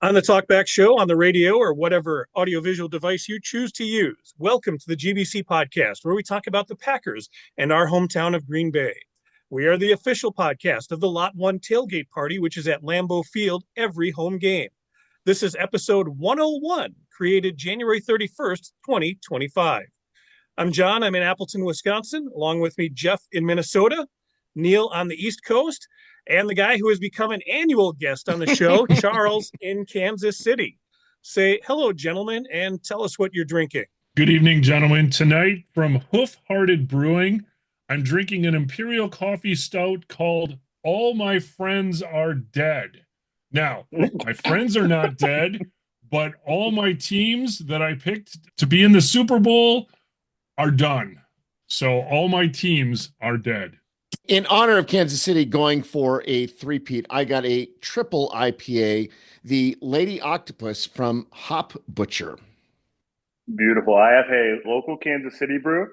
On the Talkback Show, on the radio, or whatever audiovisual device you choose to use. Welcome to the GBC podcast, where we talk about the Packers and our hometown of Green Bay. We are the official podcast of the Lot 1 Tailgate Party, which is at Lambeau Field every home game. This is episode 101, created January 31st, 2025. I'm John. I'm in Appleton, Wisconsin. Along with me, Jeff in Minnesota, Neil on the East Coast, and the guy who has become an annual guest on the show, Charles in Kansas City. Say hello, gentlemen, and tell us what you're drinking. Good evening, gentlemen. Tonight from Hoof Hearted Brewing, I'm drinking an Imperial Coffee Stout called All My Friends Are Dead. Now, my friends are not dead, but all my teams that I picked to be in the Super Bowl are done. So all my teams are dead. In honor of Kansas City going for a three-peat, I got a triple IPA, the Lady Octopus from Hop Butcher. Beautiful. I have a local Kansas City brew.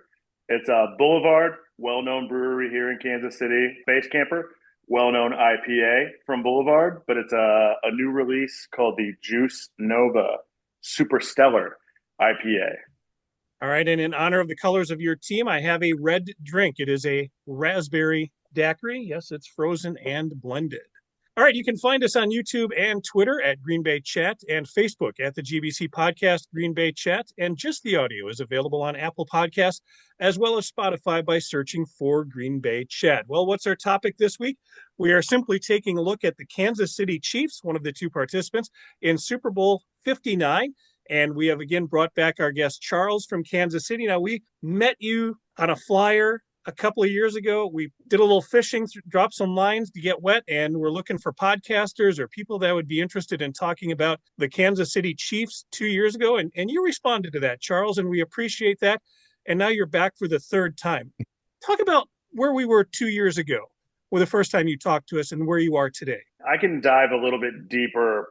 It's a Boulevard, well-known brewery here in Kansas City. Base Camper, well-known IPA from Boulevard, but it's a new release called the Juice Nova Super Stellar IPA. All right, and in honor of the colors of your team, I have a red drink. It is a raspberry daiquiri. Yes, it's frozen and blended. All right, you can find us on YouTube and Twitter at Green Bay Chat and Facebook at the GBC Podcast Green Bay Chat. And just the audio is available on Apple Podcasts as well as Spotify by searching for Green Bay Chat. Well, what's our topic this week? We are simply taking a look at the Kansas City Chiefs, one of the two participants, in Super Bowl 59. And we have again brought back our guest, Charles from Kansas City. Now, we met you on a flyer a couple of years ago. We did a little fishing, dropped some lines to get wet, and we're looking for podcasters or people that would be interested in talking about the Kansas City Chiefs 2 years ago. And you responded to that, Charles, and we appreciate that. And now you're back for the third time. Talk about where we were 2 years ago, or the first time you talked to us, and where you are today. I can dive a little bit deeper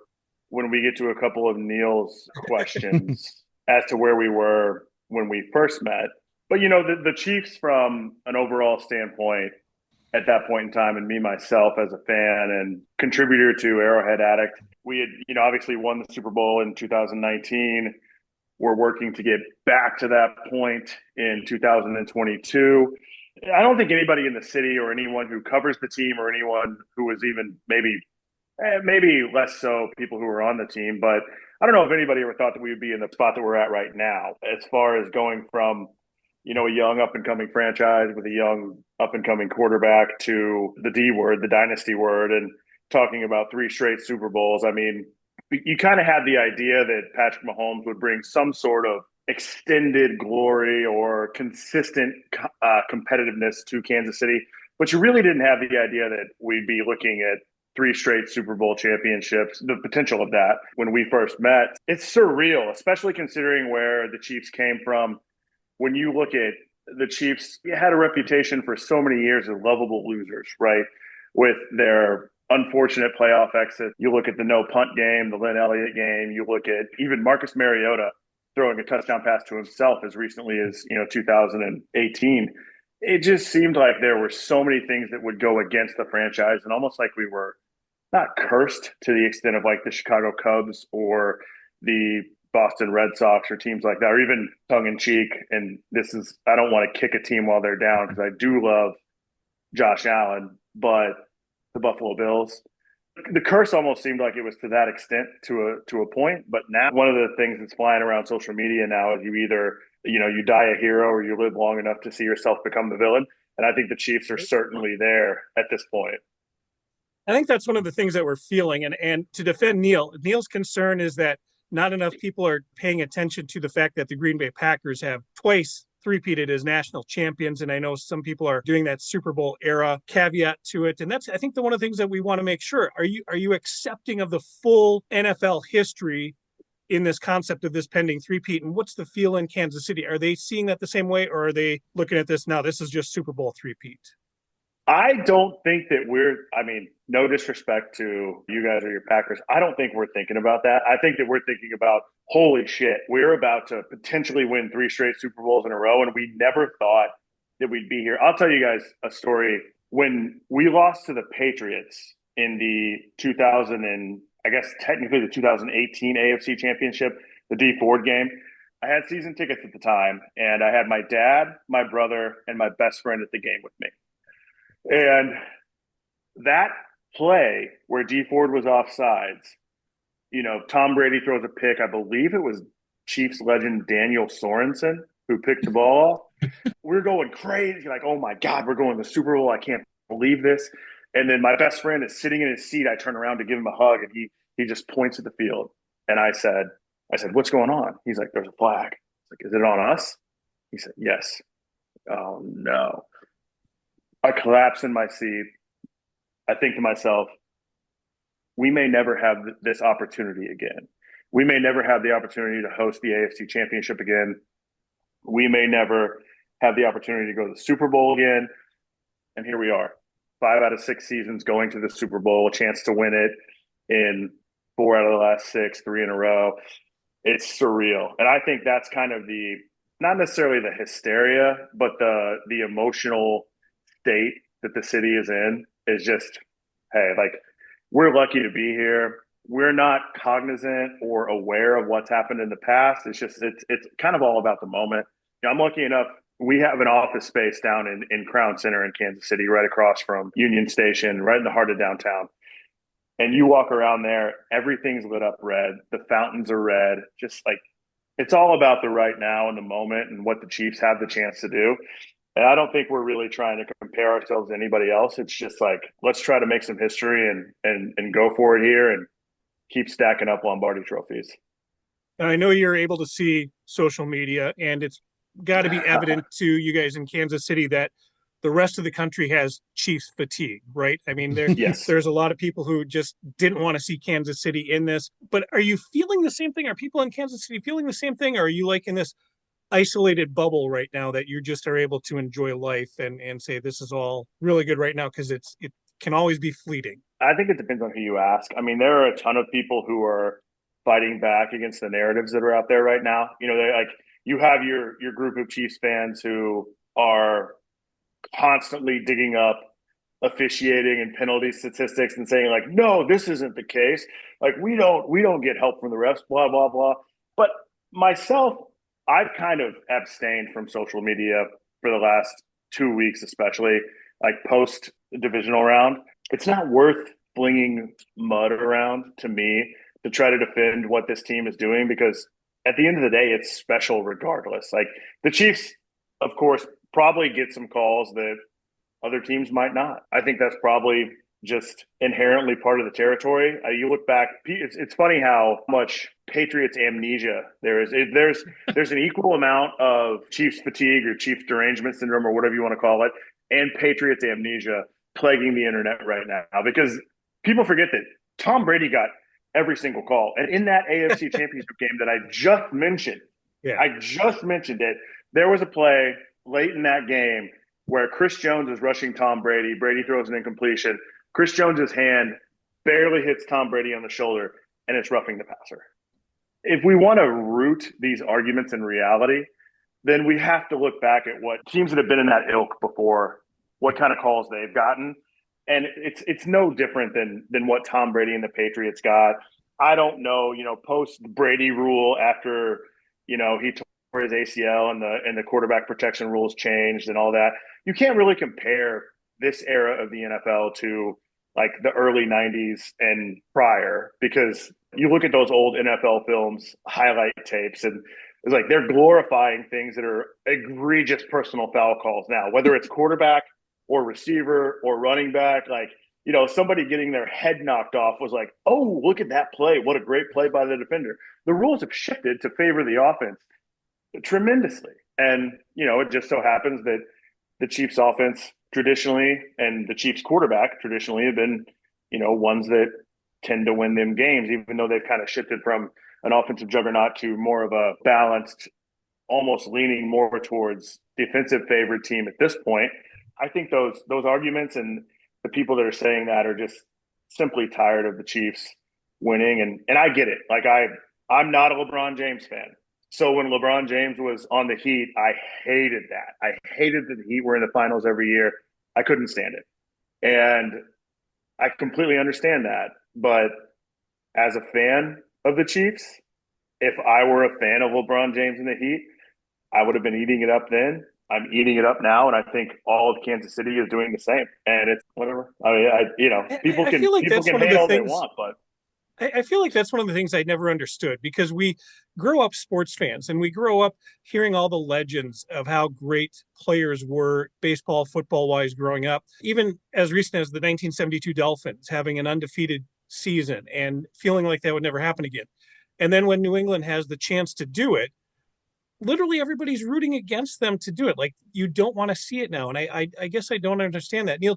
when we get to a couple of Neil's questions as to where we were when we first met. But, you know, the Chiefs from an overall standpoint at that point in time, and me, myself, as a fan and contributor to Arrowhead Addict, we had, you know, obviously won the Super Bowl in 2019. We're working to get back to that point in 2022. I don't think anybody in the city or anyone who covers the team or anyone who was even maybe less so people who were on the team, but I don't know if anybody ever thought that we would be in the spot that we're at right now, as far as going from, you know, a young up and coming franchise with a young up and coming quarterback to the D word, the dynasty word, and talking about 3 straight Super Bowls. I mean, you kind of had the idea that Patrick Mahomes would bring some sort of extended glory or consistent competitiveness to Kansas City, but you really didn't have the idea that we'd be looking at 3 straight Super Bowl championships, the potential of that when we first met. It's surreal, especially considering where the Chiefs came from. When you look at the Chiefs, you had a reputation for so many years as lovable losers, right? With their unfortunate playoff exit. You look at the no punt game, the Lynn Elliott game. You look at even Marcus Mariota throwing a touchdown pass to himself as recently as, 2018. It just seemed like there were so many things that would go against the franchise, and almost like we were not cursed to the extent of like the Chicago Cubs or the Boston Red Sox or teams like that, or even tongue in cheek. And I don't want to kick a team while they're down because I do love Josh Allen, but the Buffalo Bills, the curse almost seemed like it was to that extent to a point. But now one of the things that's flying around social media now is you either, you die a hero or you live long enough to see yourself become the villain. And I think the Chiefs are certainly there at this point. I think that's one of the things that we're feeling. And to defend Neil's concern is that not enough people are paying attention to the fact that the Green Bay Packers have twice three-peated as national champions. And I know some people are doing that Super Bowl era caveat to it. And that's, I think, one of the things that we want to make sure. Are you accepting of the full NFL history in this concept of this pending three-peat? And what's the feel in Kansas City? Are they seeing that the same way, or are they looking at this now? This is just Super Bowl three-peat. I don't think that no disrespect to you guys or your Packers. I don't think we're thinking about that. I think that we're thinking about, holy shit, we're about to potentially win 3 straight Super Bowls in a row, and we never thought that we'd be here. I'll tell you guys a story. When we lost to the Patriots in the 2000 I guess technically the 2018 AFC Championship, the D Ford game. I had season tickets at the time, and I had my dad, my brother, and my best friend at the game with me. And that play where D Ford was offsides, Tom Brady throws a pick. I believe it was Chiefs legend Daniel Sorensen who picked the ball. We're going crazy, like, oh my God, we're going to the Super Bowl. I can't believe this. And then my best friend is sitting in his seat. I turn around to give him a hug, and he just points at the field. And I said, what's going on? He's like, there's a flag. Like, is it on us? He said, yes. Oh no. I collapse in my seat. I think to myself, we may never have this opportunity again. We may never have the opportunity to host the AFC Championship again. We may never have the opportunity to go to the Super Bowl again. And here we are, 5 out of 6 seasons going to the Super Bowl, a chance to win it in 4 out of the last 6, 3 in a row. It's surreal. And I think that's kind of not necessarily the hysteria, but the emotional state that the city is in is just, hey, like, we're lucky to be here. We're not cognizant or aware of what's happened in the past. It's kind of all about the moment. I'm lucky enough. We have an office space down in Crown Center in Kansas City, right across from Union Station, right in the heart of downtown. And you walk around there, everything's lit up red. The fountains are red. Just like, it's all about the right now and the moment and what the Chiefs have the chance to do. And I don't think we're really trying to compare ourselves to anybody else. It's just like, let's try to make some history and go for it here and keep stacking up Lombardi trophies. And I know you're able to see social media, and it's got to be evident to you guys in Kansas City that the rest of the country has Chiefs fatigue, right? I mean, Yes. there's a lot of people who just didn't want to see Kansas City in this. But are you feeling the same thing? Are people in Kansas City feeling the same thing? Or are you like in this isolated bubble right now that you just are able to enjoy life and say this is all really good right now because it can always be fleeting? I think it depends on who you ask. I mean, there are a ton of people who are fighting back against the narratives that are out there right now. They like, you have your group of Chiefs fans who are constantly digging up officiating and penalty statistics and saying like, no, this isn't the case. Like, we don't get help from the refs, blah, blah, blah. But myself, I've kind of abstained from social media for the last 2 weeks, especially like post divisional round. It's not worth flinging mud around to me to try to defend what this team is doing, because at the end of the day, it's special regardless. Like, the Chiefs, of course, probably get some calls that other teams might not. I think that's probably just inherently part of the territory. You look back, it's funny how much Patriots amnesia there is. There's an equal amount of Chiefs fatigue or Chiefs derangement syndrome or whatever you want to call it, and Patriots amnesia plaguing the internet right now, because people forget that Tom Brady got every single call. And in that AFC Championship game that I just mentioned, it, there was a play late in that game where Chris Jones is rushing Tom Brady. Brady throws an incompletion. Chris Jones's hand barely hits Tom Brady on the shoulder, and it's roughing the passer. If we want to root these arguments in reality, then we have to look back at what teams that have been in that ilk before, what kind of calls they've gotten. And it's no different than what Tom Brady and the Patriots got. I don't know, post Brady rule after, he tore his ACL and the quarterback protection rules changed and all that. You can't really compare this era of the NFL to like the early 90s and prior, because you look at those old NFL films, highlight tapes, and it's like they're glorifying things that are egregious personal foul calls now, whether it's quarterback or receiver or running back. Like, somebody getting their head knocked off was like, oh, look at that play. What a great play by the defender. The rules have shifted to favor the offense tremendously. And, it just so happens that the Chiefs offense traditionally and the Chiefs quarterback traditionally have been, ones that tend to win them games, even though they've kind of shifted from an offensive juggernaut to more of a balanced, almost leaning more towards defensive favorite team at this point. I think those arguments and the people that are saying that are just simply tired of the Chiefs winning. And I get it. Like, I'm not a LeBron James fan. So when LeBron James was on the Heat, I hated that. I hated that the Heat were in the finals every year. I couldn't stand it. And I completely understand that. But as a fan of the Chiefs, if I were a fan of LeBron James and the Heat, I would have been eating it up then. I'm eating it up now, and I think all of Kansas City is doing the same. And it's whatever. I mean, people I can feel like people that's can one of hate the all they things. want, but I feel like that's one of the things I never understood, because we grow up sports fans and we grow up hearing all the legends of how great players were baseball, football wise growing up, even as recent as the 1972 Dolphins having an undefeated season and feeling like that would never happen again. And then when New England has the chance to do it, literally everybody's rooting against them to do it. Like, you don't want to see it now. And I guess I don't understand that. Neil,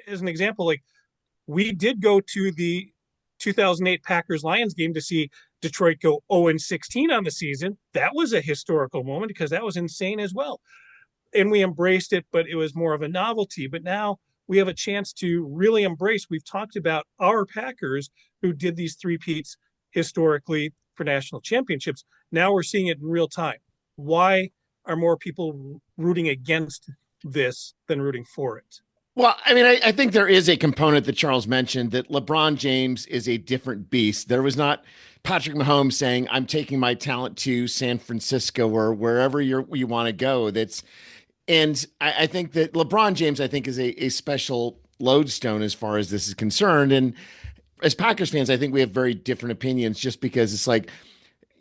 as an example, like, we did go to the 2008 Packers Lions game to see Detroit go 0-16 on the season. That was a historical moment because that was insane as well. And we embraced it, but it was more of a novelty. But now we have a chance to really embrace. We've talked about our Packers who did these three-peats historically for national championships. Now we're seeing it in real time. Why are more people rooting against this than rooting for it? Well, I mean, I think there is a component that Charles mentioned, that LeBron James is a different beast. There was not Patrick Mahomes saying, I'm taking my talent to San Francisco or wherever you want to go. And I think that LeBron James, I think, is a special lodestone as far as this is concerned. And as Packers fans, I think we have very different opinions, just because it's like,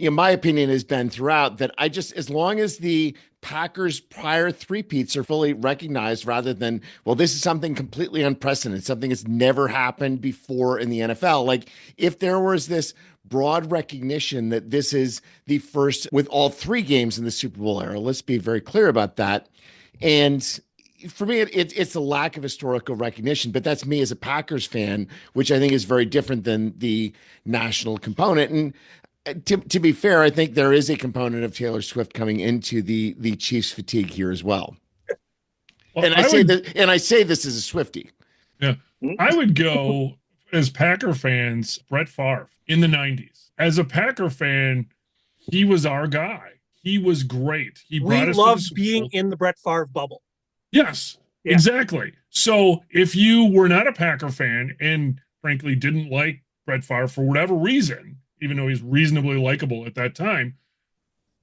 my opinion has been throughout that as long as the Packers' prior three-peats are fully recognized, rather than, well, this is something completely unprecedented, something that's never happened before in the NFL. Like, if there was this broad recognition that this is the first with all three games in the Super Bowl era, let's be very clear about that. And for me, it's a lack of historical recognition, but that's me as a Packers fan, which I think is very different than the national component. And to be fair, I think there is a component of Taylor Swift coming into the Chiefs fatigue here as well. And I say this as a Swiftie. Yeah, I would go as Packer fans, Brett Favre in the 90s. As a Packer fan, he was our guy. He was great. We loved being in the Brett Favre bubble. Yes, yeah. Exactly. So if you were not a Packer fan and frankly didn't like Brett Favre for whatever reason, even though he's reasonably likable at that time,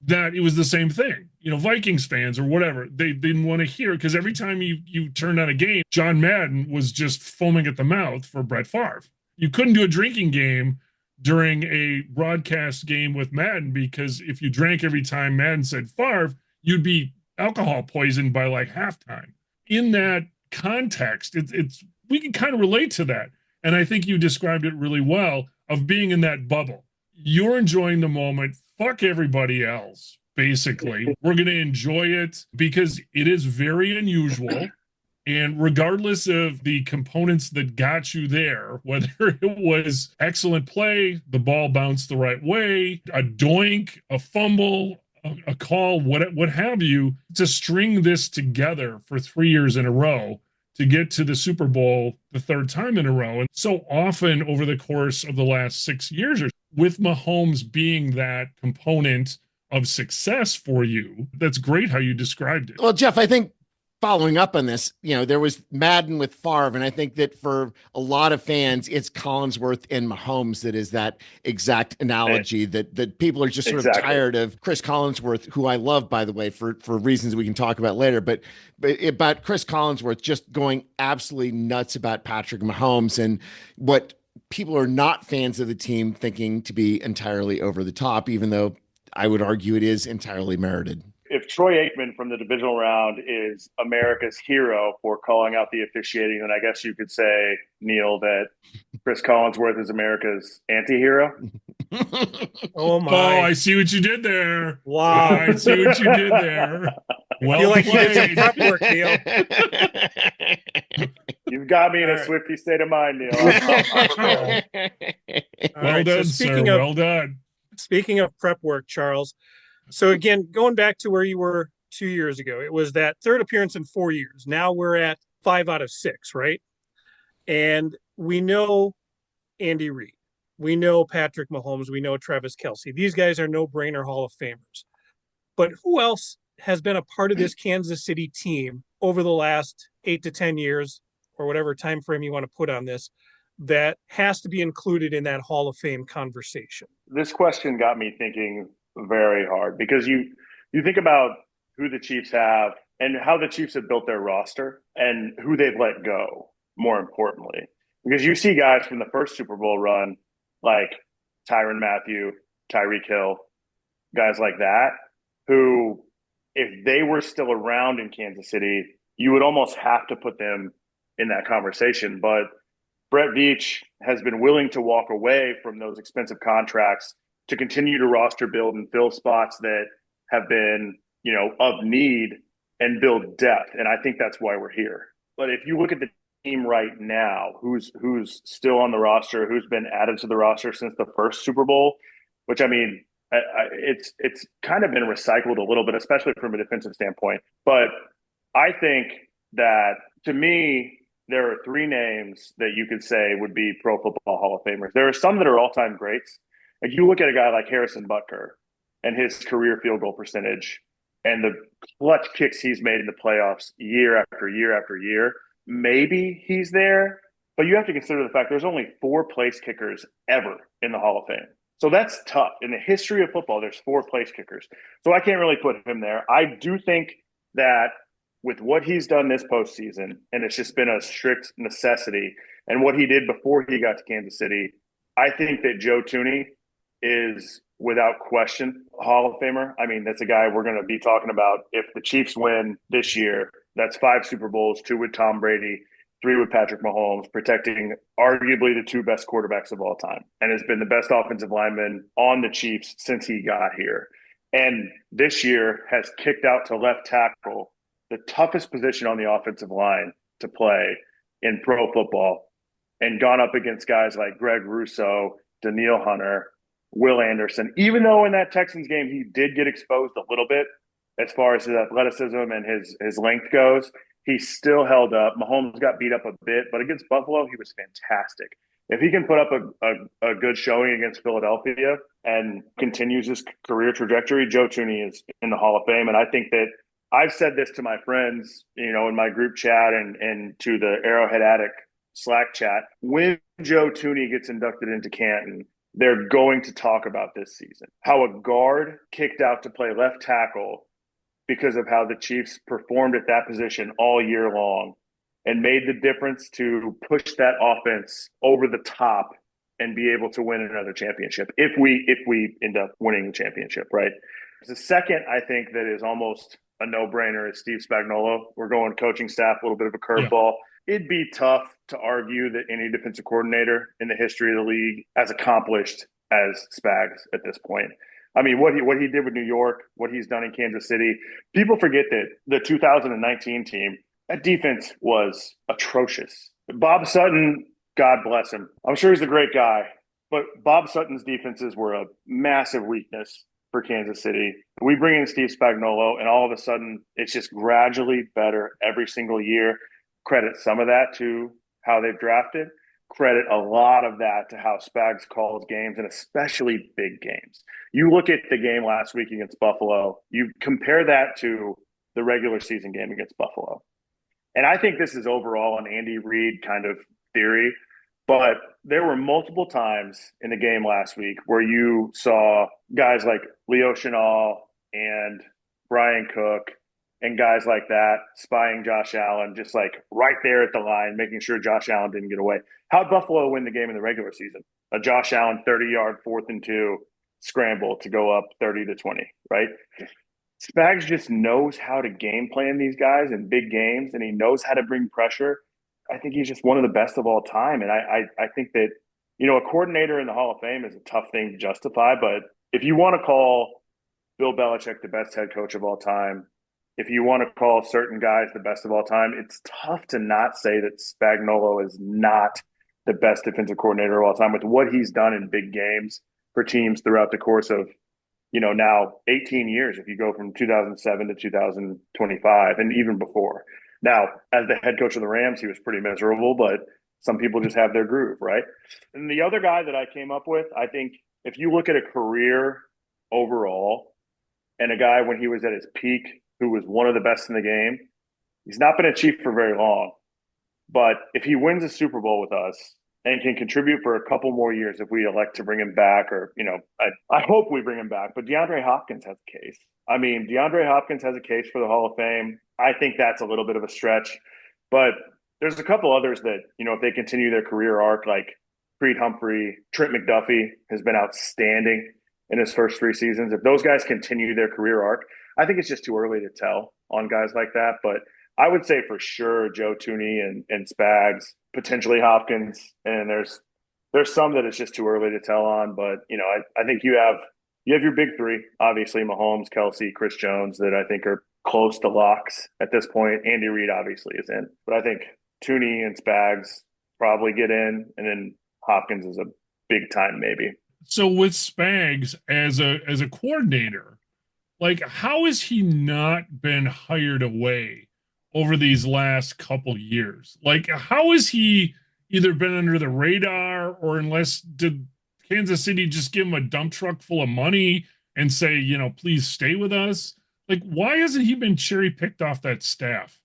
that it was the same thing. Vikings fans or whatever, they didn't want to hear, because every time you turned on a game, John Madden was just foaming at the mouth for Brett Favre. You couldn't do a drinking game during a broadcast game with Madden, because if you drank every time Madden said Favre, you'd be alcohol poisoned by like halftime. In that context, we can kind of relate to that. And I think you described it really well, of being in that bubble. You're enjoying the moment. Fuck everybody else, basically. We're going to enjoy it because it is very unusual. And regardless of the components that got you there, whether it was excellent play, the ball bounced the right way, a doink, a fumble, a call, what have you, to string this together for 3 years in a row, to get to the Super Bowl the third time in a row. And so often over the course of the last 6 years, with Mahomes being that component of success for you, that's great how you described it. Well, Jeff, I think following up on this, there was Madden with Favre, and I think that for a lot of fans, it's Collinsworth and Mahomes that is that exact analogy, that people are just sort of tired of Chris Collinsworth, who I love, by the way, for reasons we can talk about later, but about Chris Collinsworth just going absolutely nuts about Patrick Mahomes, and what people are not fans of the team thinking to be entirely over the top, even though I would argue it is entirely merited. If Troy Aikman from the divisional round is America's hero for calling out the officiating, then I guess you could say, Neil, that Chris Collinsworth is America's anti-hero. Oh my! Oh, I see what you did there. Wow, I see what you did there. Well, feel like you did some prep work, Neil. You've got me in a Swiftie state of mind, Neil. Well done, sir. Well done. Speaking of prep work, Charles. So again, going back to where you were 2 years ago, it was that third appearance in 4 years. Now we're at 5 out of 6, right? And we know Andy Reid. We know Patrick Mahomes. We know Travis Kelce. These guys are no-brainer Hall of Famers. But who else has been a part of this Kansas City team over the last 8 to 10 years, or whatever time frame you want to put on this, that has to be included in that Hall of Fame conversation? This question got me thinking very hard because you think about who the Chiefs have and how the Chiefs have built their roster and who they've let go, more importantly. Because you see guys from the first Super Bowl run like Tyrann Mathieu, Tyreek Hill, guys like that, who, if they were still around in Kansas City, you would almost have to put them in that conversation. But Brett Veach has been willing to walk away from those expensive contracts to continue to roster build and fill spots that have been, of need and build depth. And I think that's why we're here. But if you look at the team right now, who's still on the roster, who's been added to the roster since the first Super Bowl, which it's kind of been recycled a little bit, especially from a defensive standpoint. But I think that, to me, there are three names that you could say would be Pro Football Hall of Famers. There are some that are all-time greats. Like, you look at a guy like Harrison Butker and his career field goal percentage and the clutch kicks he's made in the playoffs year after year after year. Maybe he's there, but you have to consider the fact there's only 4 place kickers ever in the Hall of Fame. So that's tough. In the history of football, there's 4 place kickers. So I can't really put him there. I do think that with what he's done this postseason, and it's just been a strict necessity, and what he did before he got to Kansas City, I think that Joe Thuney is, without question, a Hall of Famer. I mean, that's a guy we're going to be talking about. If the Chiefs win this year, that's 5 Super Bowls, 2 with Tom Brady, 3 with Patrick Mahomes, protecting arguably the 2 best quarterbacks of all time, and has been the best offensive lineman on the Chiefs since he got here. And this year has kicked out to left tackle, the toughest position on the offensive line to play in pro football, and gone up against guys like Greg Rousseau, Daniil Hunter, Will Anderson. Even though in that Texans game he did get exposed a little bit as far as his athleticism and his length goes, he still held up. Mahomes got beat up a bit, but against Buffalo, he was fantastic. If he can put up a good showing against Philadelphia and continues his career trajectory, Joe Thuney is in the Hall of Fame. And I think that I've said this to my friends, in my group chat and to the Arrowhead Addict Slack chat. When Joe Thuney gets inducted into Canton, they're going to talk about this season. How a guard kicked out to play left tackle because of how the Chiefs performed at that position all year long and made the difference to push that offense over the top and be able to win another championship if we end up winning the championship, right? The second, I think, that is almost a no-brainer is Steve Spagnuolo. We're going coaching staff, a little bit of a curveball. Yeah. It'd be tough to argue that any defensive coordinator in the history of the league as accomplished as Spags at this point. I mean, what he did with New York, what he's done in Kansas City. People forget that the 2019 team, that defense was atrocious. Bob Sutton, God bless him. I'm sure he's a great guy, but Bob Sutton's defenses were a massive weakness for Kansas City. We bring in Steve Spagnuolo, and all of a sudden, it's just gradually better every single year. Credit some of that to how they've drafted. Credit a lot of that to how Spags calls games, and especially big games. You look at the game last week against Buffalo, you compare that to the regular season game against Buffalo. And I think this is overall an Andy Reid kind of theory, but there were multiple times in the game last week where you saw guys like Leo Chenal and Brian Cook and guys like that spying Josh Allen, just like right there at the line, making sure Josh Allen didn't get away. How'd Buffalo win the game in the regular season? A Josh Allen 30-yard 4th and 2 scramble to go up 30-20, right? Spags just knows how to game plan these guys in big games, and he knows how to bring pressure. I think he's just one of the best of all time. And I think that, a coordinator in the Hall of Fame is a tough thing to justify, but if you want to call Bill Belichick the best head coach of all time, if you want to call certain guys the best of all time, it's tough to not say that Spagnuolo is not the best defensive coordinator of all time with what he's done in big games for teams throughout the course of, now 18 years, if you go from 2007 to 2025 and even before. Now, as the head coach of the Rams, he was pretty miserable, but some people just have their groove, right? And the other guy that I came up with, I think if you look at a career overall and a guy when he was at his peak who was one of the best in the game, he's not been a Chief for very long. But if he wins a Super Bowl with us and can contribute for a couple more years if we elect to bring him back, or, I hope we bring him back. But DeAndre Hopkins has a case. I mean, DeAndre Hopkins has a case for the Hall of Fame. I think that's a little bit of a stretch, but there's a couple others that, if they continue their career arc, like Creed Humphrey, Trent McDuffie has been outstanding in his first 3 seasons. If those guys continue their career arc, I think it's just too early to tell on guys like that. But I would say for sure Joe Tooney and Spags, potentially Hopkins, and there's some that it's just too early to tell on. But I think you have your big three, obviously Mahomes, Kelsey, Chris Jones, that I think are close to locks at this point. Andy Reid obviously is in, but I think Tooney and Spags probably get in, and then Hopkins is a big time maybe. So with Spags as a coordinator, like, how has he not been hired away over these last couple years? Like, how has he either been under the radar, or unless did Kansas City just give him a dump truck full of money and say, please stay with us? Like, why hasn't he been cherry picked off that staff?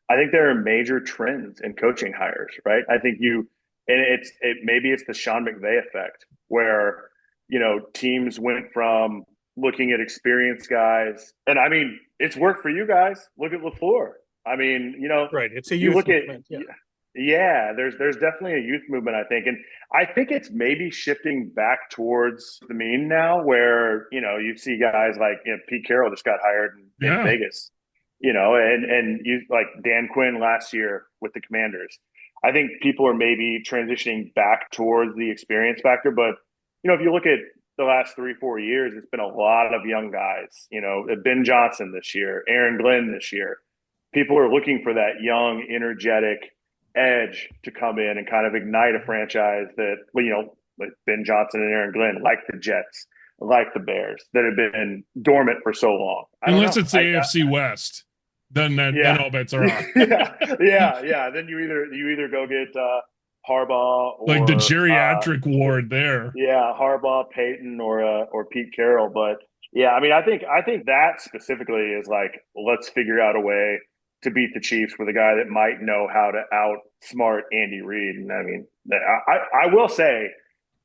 I think there are major trends in coaching hires, right? I think maybe it's the Sean McVay effect, where teams went from looking at experienced guys, and I mean, it's worked for you guys. Look at LaFleur. I mean, right? It's a you youth look movement. at yeah. There's definitely a youth movement, I think, and I think it's maybe shifting back towards the mean now, where you see guys like Pete Carroll just got hired in Vegas, and you like Dan Quinn last year with the Commanders. I think people are maybe transitioning back towards the experience factor, but if you look at the last 3-4 years, it's been a lot of young guys. Ben Johnson this year, Aaron Glenn this year. People are looking for that young, energetic edge to come in and kind of ignite a franchise that, like Ben Johnson and Aaron Glenn, like the Jets, like the Bears, that have been dormant for so long. Unless it's the AFC West, then all bets are off. yeah. Then you either go get Harbaugh, or like the geriatric ward there. Yeah, Harbaugh, Peyton, or Pete Carroll. But yeah, I mean, I think that specifically is like, let's figure out a way to beat the Chiefs with a guy that might know how to outsmart Andy Reid. And I mean, I will say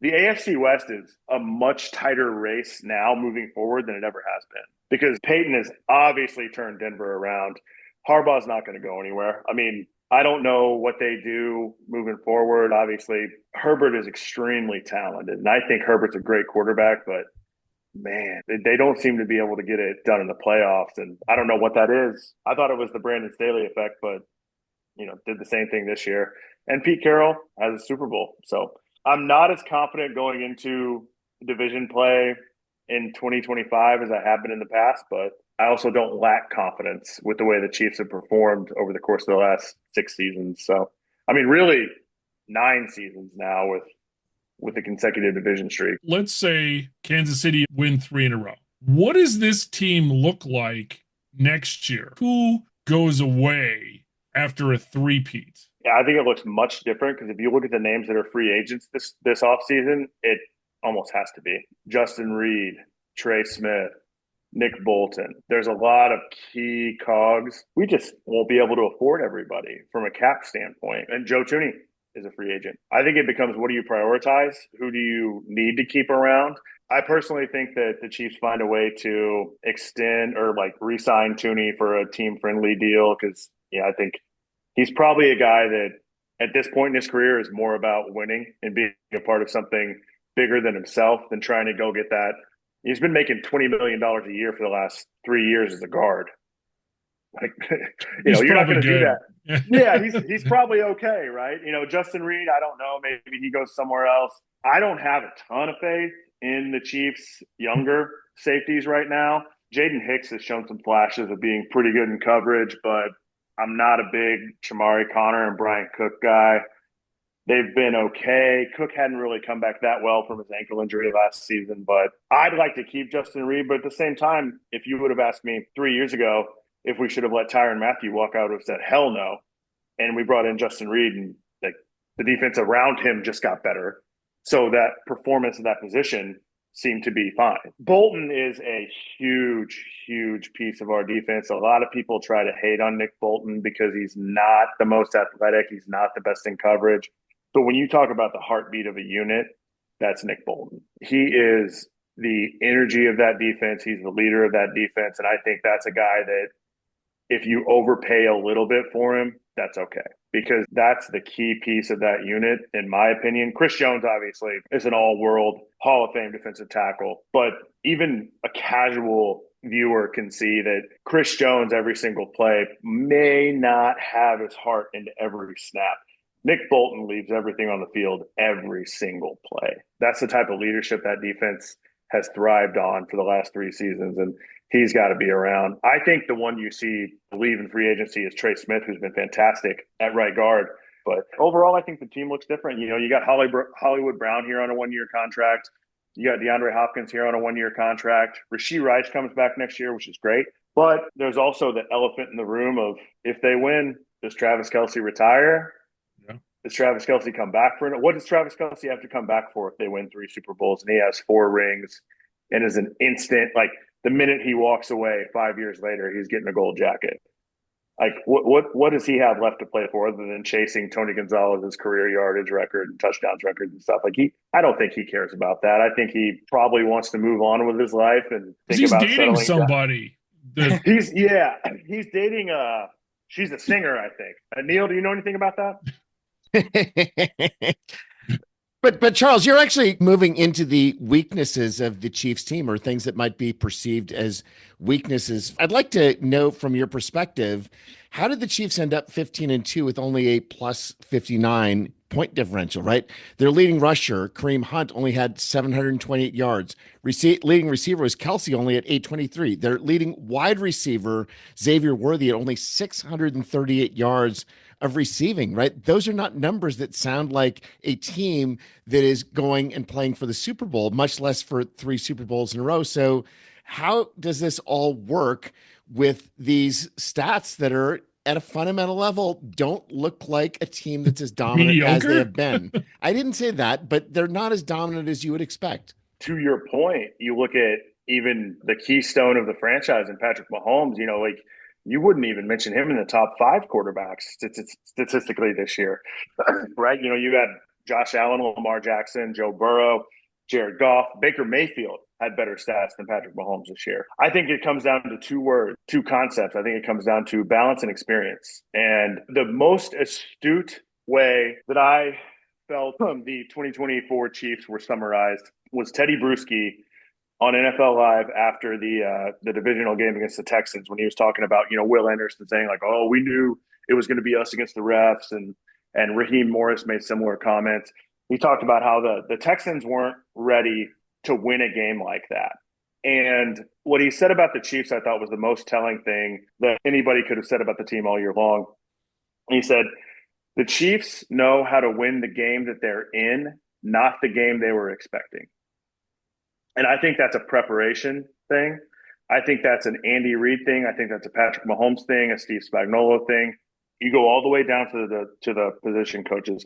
the AFC West is a much tighter race now moving forward than it ever has been, because Peyton has obviously turned Denver around. Harbaugh's not going to go anywhere. I mean, I don't know what they do moving forward. Obviously, Herbert is extremely talented, and I think Herbert's a great quarterback, but man, they don't seem to be able to get it done in the playoffs, and I don't know what that is. I thought it was the Brandon Staley effect, but did the same thing this year. And Pete Carroll has a Super Bowl, so I'm not as confident going into division play in 2025 as I have been in the past, but I also don't lack confidence with the way the Chiefs have performed over the course of the last 6 seasons. So, I mean, really 9 seasons now with the consecutive division streak. Let's say Kansas City win 3 in a row. What does this team look like next year? Who goes away after a three-peat? Yeah, I think it looks much different, because if you look at the names that are free agents this offseason, it almost has to be Justin Reed, Trey Smith, Nick Bolton. There's a lot of key cogs. We just won't be able to afford everybody from a cap standpoint. And Joe Tooney is a free agent. I think it becomes, what do you prioritize? Who do you need to keep around? I personally think that the Chiefs find a way to extend or like re-sign Tooney for a team-friendly deal, because I think he's probably a guy that at this point in his career is more about winning and being a part of something bigger than himself than trying to go get that. He's been making $20 million a year for the last 3 years as a guard. Like, you're not going to do that. Yeah, he's probably okay, right? Justin Reed, I don't know. Maybe he goes somewhere else. I don't have a ton of faith in the Chiefs' younger safeties right now. Jaden Hicks has shown some flashes of being pretty good in coverage, but I'm not a big Chamari Connor and Brian Cook guy. They've been okay. Cook hadn't really come back that well from his ankle injury last season, but I'd like to keep Justin Reed. But at the same time, if you would have asked me 3 years ago if we should have let Tyrann Mathieu walk out, I would have said, hell no. And we brought in Justin Reed, and like the defense around him just got better. So that performance in that position seemed to be fine. Bolton is a huge, huge piece of our defense. A lot of people try to hate on Nick Bolton because he's not the most athletic. He's not the best in coverage. But when you talk about the heartbeat of a unit, that's Nick Bolton. He is the energy of that defense. He's the leader of that defense. And I think that's a guy that if you overpay a little bit for him, that's okay. Because that's the key piece of that unit, in my opinion. Chris Jones, obviously, is an all-world Hall of Fame defensive tackle. But even a casual viewer can see that Chris Jones, every single play, may not have his heart into every snap. Nick Bolton leaves everything on the field every single play. That's the type of leadership that defense has thrived on for the last 3 seasons. And he's got to be around. I think the one you see leave in free agency is Trey Smith, who's been fantastic at right guard. But overall, I think the team looks different. You know, you got Hollywood Brown here on a 1-year contract. You got DeAndre Hopkins here on a 1-year contract. Rashee Rice comes back next year, which is great. But there's also the elephant in the room of if they win, does Travis Kelce retire? Yeah. Does Travis Kelce come back for it? What does Travis Kelce have to come back for if they win 3 Super Bowls and he has 4 rings and is an instant, like, the minute he walks away 5 years later, he's getting a gold jacket. Like, what does he have left to play for other than chasing Tony Gonzalez's career yardage record and touchdowns record and stuff? Like, I don't think he cares about that. I think he probably wants to move on with his life and think he's about dating settling somebody. He's dating she's a singer, I think. Neil, do you know anything about that? But Charles, you're actually moving into the weaknesses of the Chiefs team or things that might be perceived as weaknesses. I'd like to know from your perspective, how did the Chiefs end up 15-2 with only a plus 59 point differential, right? Their leading rusher, Kareem Hunt, only had 728 yards. Leading receiver was Kelce, only at 823. Their leading wide receiver, Xavier Worthy, at only 638 yards of receiving, right? Those are not numbers that sound like a team that is going and playing for the Super Bowl, much less for 3 Super Bowls in a row. So how does this all work with these stats that are at a fundamental level don't look like a team that's as dominant as they have been? I didn't say that, but they're not as dominant as you would expect. To your point, you look at even the keystone of the franchise and Patrick Mahomes, you know, like, you wouldn't even mention him in the top 5 quarterbacks statistically this year, right? You know, you had Josh Allen, Lamar Jackson, Joe Burrow, Jared Goff, Baker Mayfield had better stats than Patrick Mahomes this year. I think it comes down to 2 words, 2 concepts. I think it comes down to balance and experience. And the most astute way that I felt the 2024 Chiefs were summarized was Teddy Bruschi on NFL Live after the divisional game against the Texans, when he was talking about, you know, Will Anderson saying like, "Oh, we knew it was going to be us against the refs," and Raheem Morris made similar comments. He talked about how the Texans weren't ready to win a game like that. And what he said about the Chiefs, I thought, was the most telling thing that anybody could have said about the team all year long. He said, "The Chiefs know how to win the game that they're in, not the game they were expecting." And I think that's a preparation thing. I think that's an Andy Reid thing. I think that's a Patrick Mahomes thing, a Steve Spagnuolo thing. You go all the way down to the position coaches.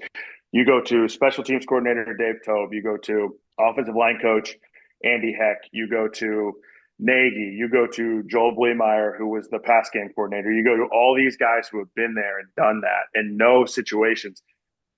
You go to special teams coordinator Dave Tobe. You go to offensive line coach Andy Heck. You go to Nagy. You go to Joel Blemeyer, who was the pass game coordinator. You go to all these guys who have been there and done that and know situations.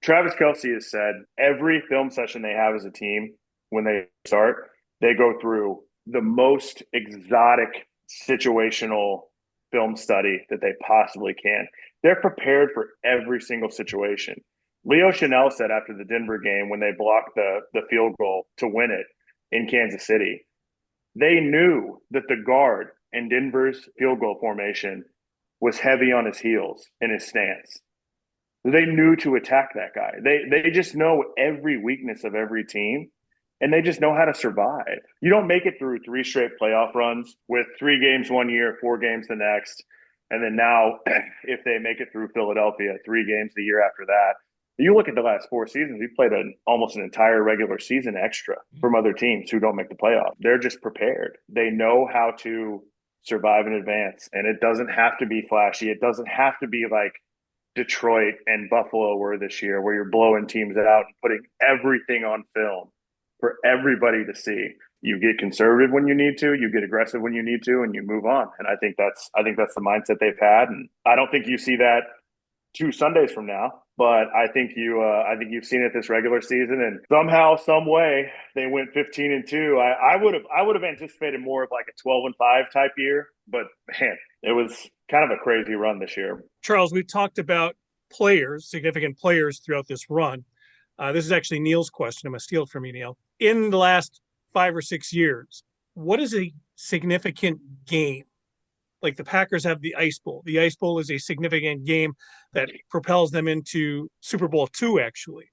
Travis Kelce has said every film session they have as a team when they start, they go through the most exotic situational film study that they possibly can. They're prepared for every single situation. Leo Chanel said after the Denver game, when they blocked the field goal to win it in Kansas City, they knew that the guard in Denver's field goal formation was heavy on his heels in his stance. They knew to attack that guy. They just know every weakness of every team. And they just know how to survive. You don't make it through 3 straight playoff runs with 3 games one year, 4 games the next. And then now, if they make it through Philadelphia, 3 games the year after that. You look at the last 4 seasons, we played almost an entire regular season extra from other teams who don't make the playoff. They're just prepared. They know how to survive in advance. And it doesn't have to be flashy. It doesn't have to be like Detroit and Buffalo were this year, where you're blowing teams out and putting everything on film for everybody to see. You get conservative when you need to, you get aggressive when you need to, and you move on. And I think that's the mindset they've had. And I don't think you see that 2 Sundays from now. But I think you've seen it this regular season, and somehow, some way, they went 15-2. I would have anticipated more of like a 12-5 type year, but man, it was kind of a crazy run this year. Charles, we've talked about players, significant players throughout this run. This is actually Neil's question. I'm going to steal it from you, Neil. In the last 5 or 6 years, what is a significant game? Like the Packers have the Ice Bowl. The Ice Bowl is a significant game that propels them into Super Bowl II, actually.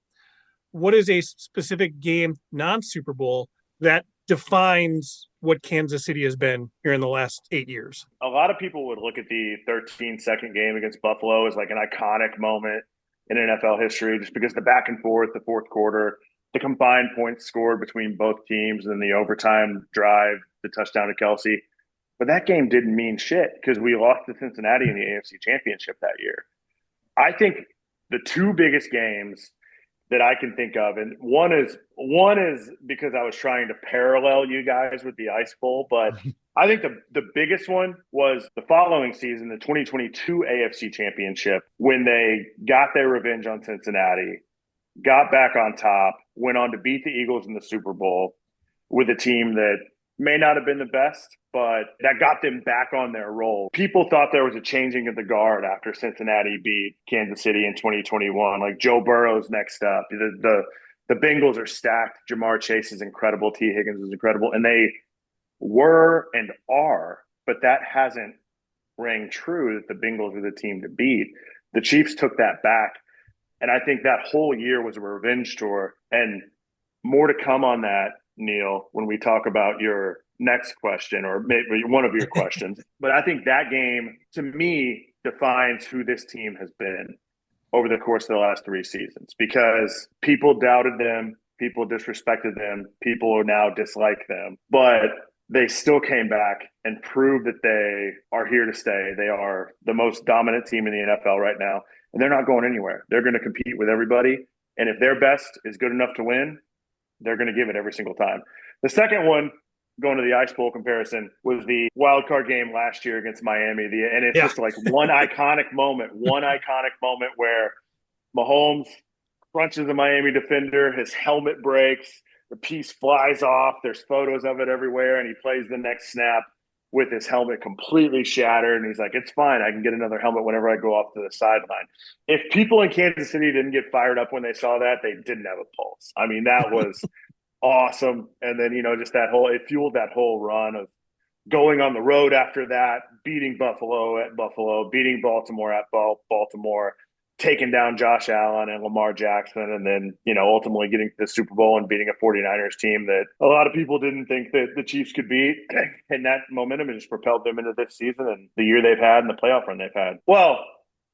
What is a specific game, non-Super Bowl, that defines what Kansas City has been here in the last 8 years? A lot of people would look at the 13-second game against Buffalo as like an iconic moment in NFL history, just because the back and forth, the fourth quarter, the combined points scored between both teams, and then the overtime drive, the touchdown to Kelsey. But that game didn't mean shit because we lost to Cincinnati in the AFC Championship that year. I think the two biggest games that I can think of, and one is because I was trying to parallel you guys with the Ice Bowl, but I think the biggest one was the following season, the 2022 AFC Championship, when they got their revenge on Cincinnati, got back on top, went on to beat the Eagles in the Super Bowl with a team that may not have been the best, but that got them back on their roll. People thought there was a changing of the guard after Cincinnati beat Kansas City in 2021. Like Joe Burrow's next up. The Bengals are stacked. Jamar Chase is incredible. T. Higgins is incredible. And they were and are, but that hasn't rang true that the Bengals are the team to beat. The Chiefs took that back. And I think that whole year was a revenge tour. And more to come on that, Neil, when we talk about your next question, or maybe one of your questions. But I think that game, to me, defines who this team has been over the course of the last 3 seasons, because people doubted them, people disrespected them, people now dislike them, but they still came back and proved that they are here to stay. They are the most dominant team in the NFL right now, and they're not going anywhere. They're going to compete with everybody. And if their best is good enough to win, they're going to give it every single time. The second one, going to the Ice Bowl comparison, was the wild card game last year against Miami. And it's just like one iconic moment where Mahomes crunches a Miami defender, his helmet breaks, the piece flies off. There's photos of it everywhere, and he plays the next snap with his helmet completely shattered. And he's like, it's fine. I can get another helmet whenever I go off to the sideline. If people in Kansas City didn't get fired up when they saw that, they didn't have a pulse. I mean, that was awesome. And then, just it fueled that whole run of going on the road after that, beating Buffalo at Buffalo, beating Baltimore at Baltimore, taking down Josh Allen and Lamar Jackson, and then, ultimately getting to the Super Bowl and beating a 49ers team that a lot of people didn't think that the Chiefs could beat. And that momentum has just propelled them into this season and the year they've had and the playoff run they've had. Well,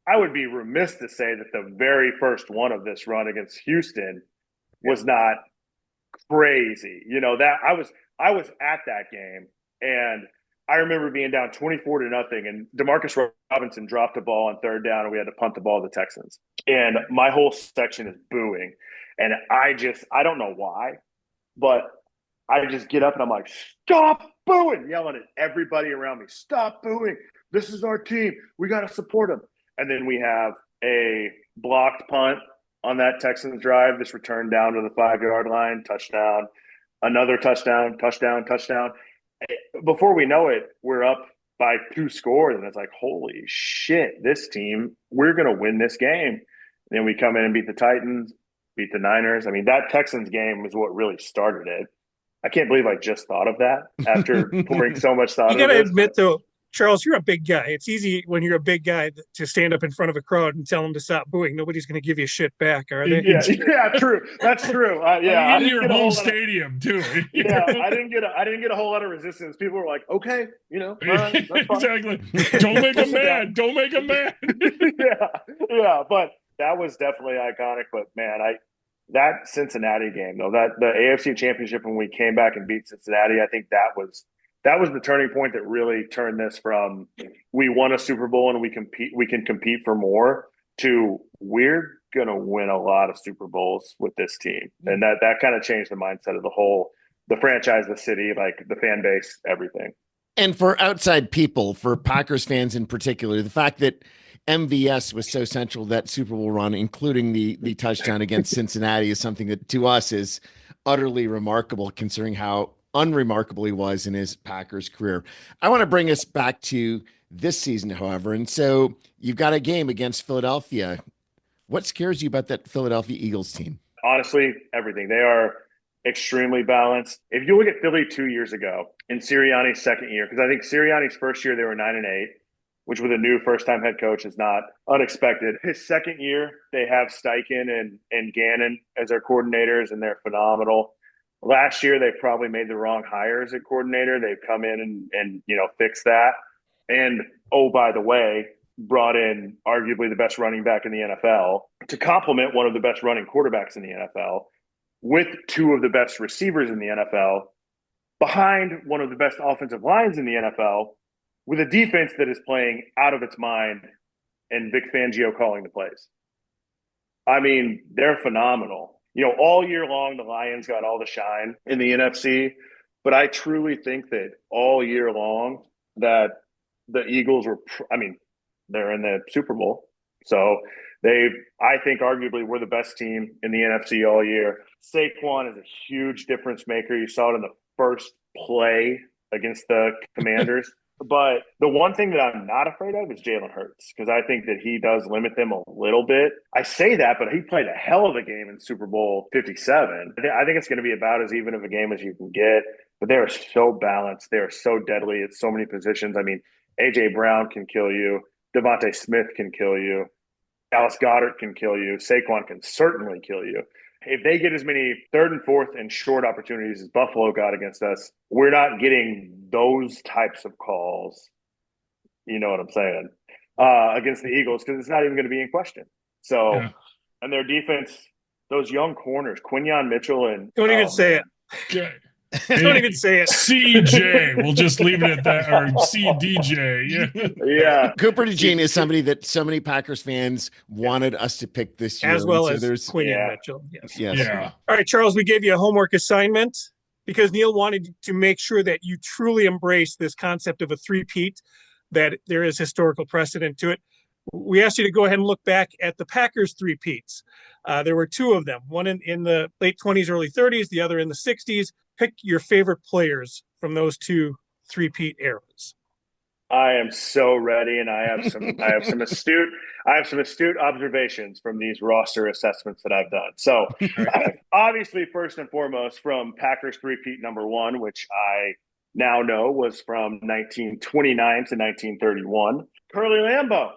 I would be remiss to say that the very first one of this run against Houston was not crazy. That I was at that game, and I remember being down 24-0, and Demarcus Robinson dropped a ball on third down, and we had to punt the ball to the Texans. And my whole section is booing. And I don't know why, but I just get up and I'm like, stop booing, yelling at everybody around me. Stop booing. This is our team. We got to support them. And then we have a blocked punt on that Texans drive. This return down to the 5-yard line, touchdown, another touchdown. Before we know it, we're up by 2 scores, and it's like, holy shit, this team, we're going to win this game. And then we come in and beat the Titans, beat the Niners. I mean, that Texans game was what really started it. I can't believe I just thought of that after pouring so much thought into it. You got to admit, though, Charles, you're a big guy. It's easy when you're a big guy to stand up in front of a crowd and tell them to stop booing. Nobody's going to give you shit back, are they? Yeah, true. That's true. In your home stadium, too. I didn't get a whole lot of resistance. People were like, okay, all right, that's fine. Exactly. Don't make them mad. Don't make them mad. yeah. But that was definitely iconic. But man, that Cincinnati game, though, that the AFC Championship, when we came back and beat Cincinnati, I think that was the turning point that really turned this from we won a Super Bowl and we can compete for more to we're going to win a lot of Super Bowls with this team. And that kind of changed the mindset of the franchise, the city, like the fan base, everything. And for outside people, for Packers fans in particular, the fact that MVS was so central to that Super Bowl run, including the touchdown against Cincinnati, is something that to us is utterly remarkable, considering how unremarkable he was in his Packers career. I want to bring us back to this season, however. And so you've got a game against Philadelphia. What scares you about that Philadelphia Eagles team? Honestly, everything. They are extremely balanced. If you look at Philly 2 years ago in Sirianni's second year, because I think Sirianni's first year they were 9-8, which with a new first-time head coach is not unexpected. His second year, they have Steichen and Gannon as their coordinators, and they're phenomenal. Last year, they probably made the wrong hires at coordinator. They've come in and fixed that. And, oh, by the way, brought in arguably the best running back in the NFL to complement one of the best running quarterbacks in the NFL with two of the best receivers in the NFL behind one of the best offensive lines in the NFL with a defense that is playing out of its mind and Vic Fangio calling the plays. I mean, they're phenomenal. All year long, the Lions got all the shine in the NFC, but I truly think that all year long that the Eagles they're in the Super Bowl. So I think arguably we're the best team in the NFC all year. Saquon is a huge difference maker. You saw it in the first play against the Commanders. But the one thing that I'm not afraid of is Jalen Hurts, because I think that he does limit them a little bit. I say that, but he played a hell of a game in Super Bowl 57. I think it's going to be about as even of a game as you can get. But they are so balanced. They are so deadly at so many positions. I mean, A.J. Brown can kill you. Devontae Smith can kill you. Dallas Goedert can kill you. Saquon can certainly kill you. If they get as many third and fourth and short opportunities as Buffalo got against us, we're not getting those types of calls. You know what I'm saying? Against the Eagles, because it's not even going to be in question. So, yeah. And their defense, those young corners, Quinyon Mitchell and don't even say it. Yeah. Don't even say it. CJ. We'll just leave it at that. Or CDJ. Yeah. Cooper DeJean is somebody that so many Packers fans wanted us to pick this year. As well as Quinyon Mitchell. Yes. Yeah. All right, Charles, we gave you a homework assignment because Neil wanted to make sure that you truly embrace this concept of a three-peat, that there is historical precedent to it. We asked you to go ahead and look back at the Packers three-peats. There were two of them, one in the late 20s, early 30s, the other in the 60s. Pick your favorite players from those two three-peat eras. I am so ready, and I have some astute observations from these roster assessments that I've done. So, obviously, first and foremost, from Packers three-peat number one, which I now know was from 1929 to 1931, Curly Lambeau